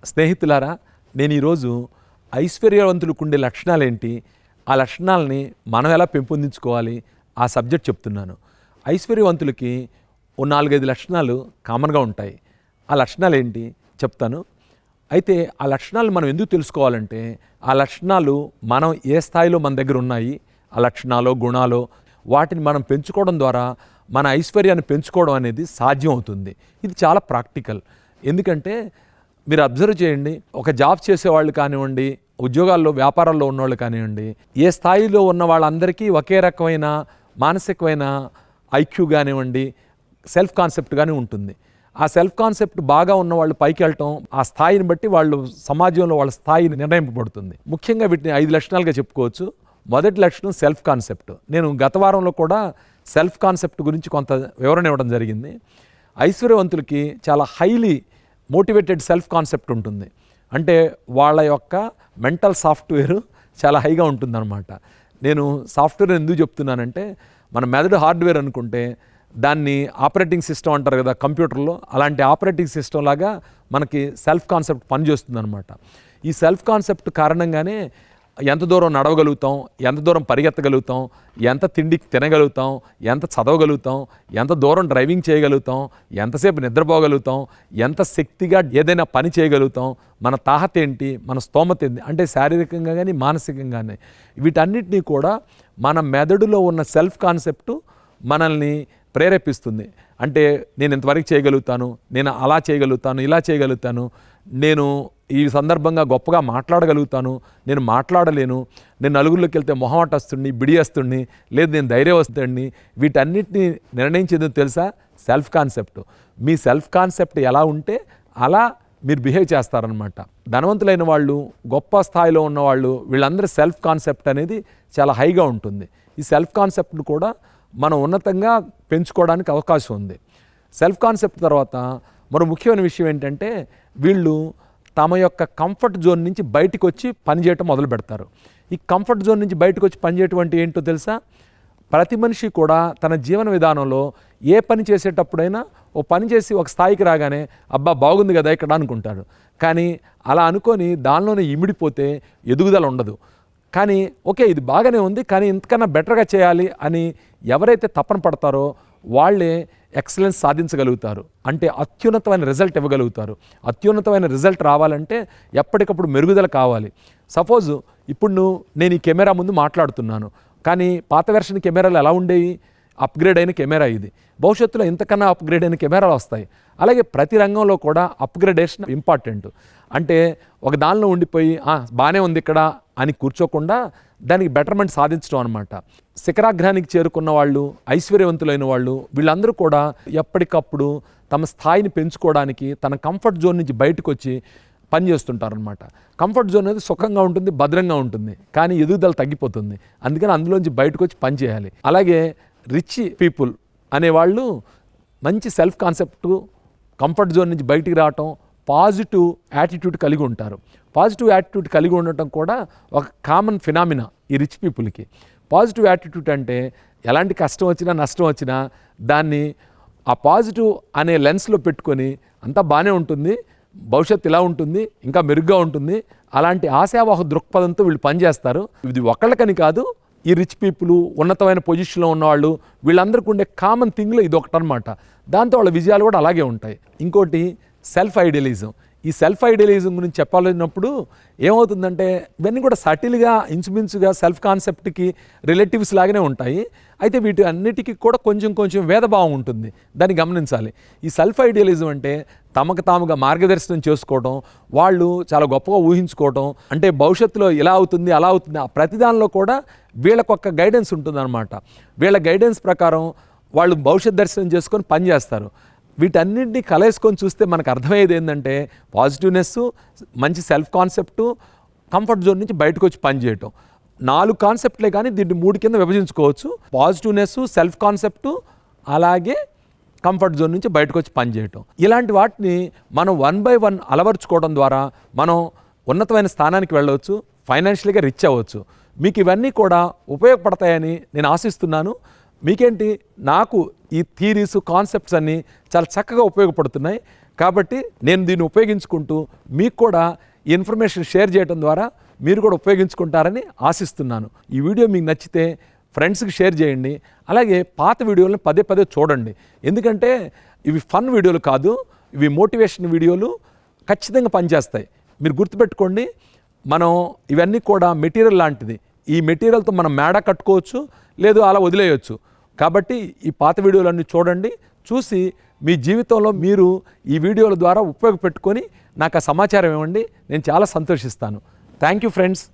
స్నేహితులారా, నేను ఈరోజు ఐశ్వర్యవంతులకు ఉండే లక్షణాలేంటి, ఆ లక్షణాలని మనం ఎలా పెంపొందించుకోవాలి, ఆ సబ్జెక్ట్ చెప్తున్నాను. ఐశ్వర్యవంతులకి ఓ 4-5 లక్షణాలు కామన్గా ఉంటాయి. ఆ లక్షణాలు ఏంటి చెప్తాను. అయితే ఆ లక్షణాలు మనం ఎందుకు తెలుసుకోవాలంటే, ఆ లక్షణాలు మనం ఏ స్థాయిలో మన దగ్గర ఉన్నాయి, ఆ లక్షణాలు గుణాలు వాటిని మనం పెంచుకోవడం ద్వారా మన ఐశ్వర్యాన్ని పెంచుకోవడం అనేది సాధ్యం అవుతుంది. ఇది చాలా ప్రాక్టికల్. ఎందుకంటే మీరు అబ్జర్వ్ చేయండి, ఒక జాబ్ చేసేవాళ్ళు కానివ్వండి, ఉద్యోగాల్లో వ్యాపారాల్లో ఉన్నవాళ్ళు కానివ్వండి, ఏ స్థాయిలో ఉన్న వాళ్ళందరికీ ఒకే రకమైన మానసికమైన ఐక్యూ కానివ్వండి, సెల్ఫ్ కాన్సెప్ట్ కానీ ఉంటుంది. ఆ సెల్ఫ్ కాన్సెప్ట్ బాగా ఉన్న వాళ్ళు పైకి వెళ్ళటం, ఆ స్థాయిని బట్టి వాళ్ళు సమాజంలో వాళ్ళ స్థాయి నిర్ణయింపబడుతుంది. ముఖ్యంగా వీటిని 5 లక్షణాలుగా చెప్పుకోవచ్చు. మొదటి లక్షణం సెల్ఫ్ కాన్సెప్ట్. నేను గత వారంలో కూడా సెల్ఫ్ కాన్సెప్ట్ గురించి కొంత వివరణ ఇవ్వడం జరిగింది. ఐశ్వర్యవంతులకి చాలా హైలీ మోటివేటెడ్ సెల్ఫ్ కాన్సెప్ట్ ఉంటుంది. అంటే వాళ్ళ యొక్క మెంటల్ సాఫ్ట్వేర్ చాలా హైగా ఉంటుందన్నమాట. నేను సాఫ్ట్వేర్ ఎందుకు చెప్తున్నానంటే, మన మెదడు హార్డ్వేర్ అనుకుంటే దాన్ని ఆపరేటింగ్ సిస్టమ్ అంటారు కదా కంప్యూటర్లో, అలాంటి ఆపరేటింగ్ సిస్టమ్ లాగా మనకి సెల్ఫ్ కాన్సెప్ట్ పనిచేస్తుంది అనమాట. ఈ సెల్ఫ్ కాన్సెప్ట్ కారణంగానే ఎంత దూరం నడవగలుగుతాం, ఎంత దూరం పరిగెత్తగలుగుతాం, ఎంత తిండి తినగలుగుతాం, ఎంత చదవగలుగుతాం, ఎంత దూరం డ్రైవింగ్ చేయగలుగుతాం, ఎంతసేపు నిద్రపోగలుగుతాం, ఎంత శక్తిగా ఏదైనా పని చేయగలుగుతాం, మన తాహత ఏంటి, మన స్తోమత ఏంటి, అంటే శారీరకంగా కానీ మానసికంగా కానీ వీటన్నిటినీ కూడా మన మెదడులో ఉన్న సెల్ఫ్ కాన్సెప్టు మనల్ని ప్రేరేపిస్తుంది. అంటే నేను ఇంతవరకు చేయగలుగుతాను, నేను అలా చేయగలుగుతాను, ఇలా చేయగలుగుతాను, నేను ఈ సందర్భంగా గొప్పగా మాట్లాడగలుగుతాను, నేను మాట్లాడలేను, నేను నలుగురిలోకి వెళ్తే మొహమాటస్తుడిని, బిడియస్తుడిని, లేదు నేను ధైర్యవస్తుడిని, వీటన్నిటిని నిర్ణయించేది తెలుసా? Self concept. మీ సెల్ఫ్ కాన్సెప్ట్ ఎలా ఉంటే అలా మీరు బిహేవ్ చేస్తారనమాట. ధనవంతులైన వాళ్ళు, గొప్ప స్థాయిలో ఉన్నవాళ్ళు, వీళ్ళందరూ సెల్ఫ్ కాన్సెప్ట్ అనేది చాలా హైగా ఉంటుంది. ఈ సెల్ఫ్ కాన్సెప్ట్ను కూడా మనం ఉన్నతంగా పెంచుకోవడానికి అవకాశం ఉంది. సెల్ఫ్ కాన్సెప్ట్ తర్వాత మరో ముఖ్యమైన విషయం ఏంటంటే, వీళ్ళు తమ యొక్క కంఫర్ట్ జోన్ నుంచి బయటకు వచ్చి పనిచేయటం మొదలు పెడతారు. ఈ కంఫర్ట్ జోన్ నుంచి బయటకు వచ్చి పనిచేయటం అంటే ఏంటో తెలుసా? ప్రతి మనిషి కూడా తన జీవన విధానంలో ఏ పని చేసేటప్పుడైనా ఓ పని చేసి ఒక స్థాయికి రాగానే అబ్బా బాగుంది కదా ఇక్కడ అనుకుంటాడు. కానీ అలా అనుకొని దానిలోనే ఇమిడిపోతే ఎదుగుదల ఉండదు. కానీ ఓకే ఇది బాగానే ఉంది, కానీ ఇంతకన్నా బెటర్గా చేయాలి అని ఎవరైతే తపన పడతారో వాళ్ళే ఎక్సలెన్స్ సాధించగలుగుతారు. అంటే అత్యున్నతమైన రిజల్ట్ ఇవ్వగలుగుతారు. అత్యున్నతమైన రిజల్ట్ రావాలంటే ఎప్పటికప్పుడు మెరుగుదల కావాలి. సపోజ్ ఇప్పుడు నేను ఈ కెమెరా ముందు మాట్లాడుతున్నాను, కానీ పాత వెర్షన్ కెమెరాలు ఎలా ఉండేవి? అప్గ్రేడ్ అయిన కెమెరా ఇది. భవిష్యత్తులో ఇంతకన్నా అప్గ్రేడ్ అయిన కెమెరాలు వస్తాయి. అలాగే ప్రతి రంగంలో కూడా అప్గ్రేడేషన్ ఇంపార్టెంట్. అంటే ఒక దానిలో ఉండిపోయి బాగానే ఉంది ఇక్కడ అని కూర్చోకుండా దానికి బెటర్మెంట్ సాధించడం అనమాట. శిఖరాగ్రానికి చేరుకున్న వాళ్ళు, ఐశ్వర్యవంతులైన వాళ్ళు, వీళ్ళందరూ కూడా ఎప్పటికప్పుడు తమ స్థాయిని పెంచుకోవడానికి తన కంఫర్ట్ జోన్ నుంచి బయటకు వచ్చి పనిచేస్తుంటారనమాట. కంఫర్ట్ జోన్ అనేది సుఖంగా ఉంటుంది, భద్రంగా ఉంటుంది, కానీ ఎదుగుదల తగ్గిపోతుంది. అందుకని అందులోంచి బయటకు వచ్చి పని చేయాలి. అలాగే రిచ్ పీపుల్ అనేవాళ్ళు మంచి సెల్ఫ్ కాన్సెప్ట్, కంఫర్ట్ జోన్ నుంచి బయటికి రావటం, పాజిటివ్ యాటిట్యూడ్ కలిగి ఉంటారు. పాజిటివ్ యాటిట్యూడ్ కలిగి ఉండటం కూడా ఒక కామన్ ఫినామినా ఈ రిచ్ పీపుల్కి. పాజిటివ్ యాటిట్యూడ్ అంటే ఎలాంటి కష్టం వచ్చినా నష్టం వచ్చినా దాన్ని ఆ పాజిటివ్ అనే లెన్స్లో పెట్టుకొని అంతా బాగానే ఉంటుంది, భవిష్యత్తు ఇలా ఉంటుంది, ఇంకా మెరుగ్గా ఉంటుంది, అలాంటి ఆశావాహ దృక్పథంతో వీళ్ళు పనిచేస్తారు. ఇది ఒకళ్ళకని కాదు, ఈ రిచ్ పీపుల్, ఉన్నతమైన పొజిషన్లో ఉన్నవాళ్ళు, వీళ్ళందరికీ ఉండే కామన్ థింగ్లో ఇది ఒకటనమాట. దాంతో వాళ్ళ విజయాలు కూడా అలాగే ఉంటాయి. ఇంకోటి సెల్ఫ్ ఐడియలిజం. ఈ సెల్ఫ్ ఐడియలిజం గురించి చెప్పాలన్నప్పుడు ఏమవుతుందంటే, ఇవన్నీ కూడా సటిల్గా ఇంచుమించుగా సెల్ఫ్ కాన్సెప్ట్కి రిలేటివ్స్ లాగానే ఉంటాయి. అయితే వీటి అన్నిటికీ కూడా కొంచెం కొంచెం భేదభావం ఉంటుంది, దాన్ని గమనించాలి. ఈ సెల్ఫ్ ఐడియలిజం అంటే తమకు తాముగా మార్గదర్శనం చేసుకోవడం, వాళ్ళు చాలా గొప్పగా ఊహించుకోవడం, అంటే భవిష్యత్తులో ఇలా అవుతుంది అలా అవుతుంది, ఆ ప్రతిదానిలో కూడా వీళ్ళకొక్క గైడెన్స్ ఉంటుందన్నమాట. వీళ్ళ గైడెన్స్ ప్రకారం వాళ్ళు భవిష్యత్ దర్శనం చేసుకొని పనిచేస్తారు. వీటన్నింటినీ కలేసుకొని చూస్తే మనకు అర్థమయ్యేది ఏంటంటే, పాజిటివ్నెస్, మంచి సెల్ఫ్ కాన్సెప్టు, కంఫర్ట్ జోన్ నుంచి బయటకు వచ్చి పనిచేయటం. 4 కాన్సెప్ట్లే, కానీ దీన్ని 3 కింద విభజించుకోవచ్చు. పాజిటివ్నెస్, సెల్ఫ్ కాన్సెప్టు, అలాగే కంఫర్ట్ జోన్ నుంచి బయటకు వచ్చి పనిచేయటం. ఇలాంటి వాటిని మనం 1 by 1 అలవర్చుకోవడం ద్వారా మనం ఉన్నతమైన స్థానానికి వెళ్ళవచ్చు, ఫైనాన్షియల్గా రిచ్ అవ్వచ్చు. మీకు ఇవన్నీ కూడా ఉపయోగపడతాయని నేను ఆశిస్తున్నాను. మీకేంటి, నాకు ఈ థీరీస్, కాన్సెప్ట్స్ అన్నీ చాలా చక్కగా ఉపయోగపడుతున్నాయి. కాబట్టి నేను దీన్ని ఉపయోగించుకుంటూ మీకు కూడా ఈ ఇన్ఫర్మేషన్ షేర్ చేయడం ద్వారా మీరు కూడా ఉపయోగించుకుంటారని ఆశిస్తున్నాను. ఈ వీడియో మీకు నచ్చితే ఫ్రెండ్స్కి షేర్ చేయండి. అలాగే పాత వీడియోలను పదే పదే చూడండి. ఎందుకంటే ఇవి ఫన్ వీడియోలు కాదు, ఇవి మోటివేషన్ వీడియోలు, ఖచ్చితంగా పనిచేస్తాయి. మీరు గుర్తుపెట్టుకోండి, మనం ఇవన్నీ కూడా మెటీరియల్ లాంటిది. ఈ మెటీరియల్తో మనం మేడ కట్టుకోవచ్చు, లేదు అలా వదిలేయచ్చు. కాబట్టి ఈ పాత వీడియోలన్నీ చూడండి. చూసి మీ జీవితంలో మీరు ఈ వీడియోల ద్వారా ఉపయోగపెట్టుకొని నాకు ఆ సమాచారం ఇవ్వండి. నేను చాలా సంతోషిస్తాను. Thank you friends.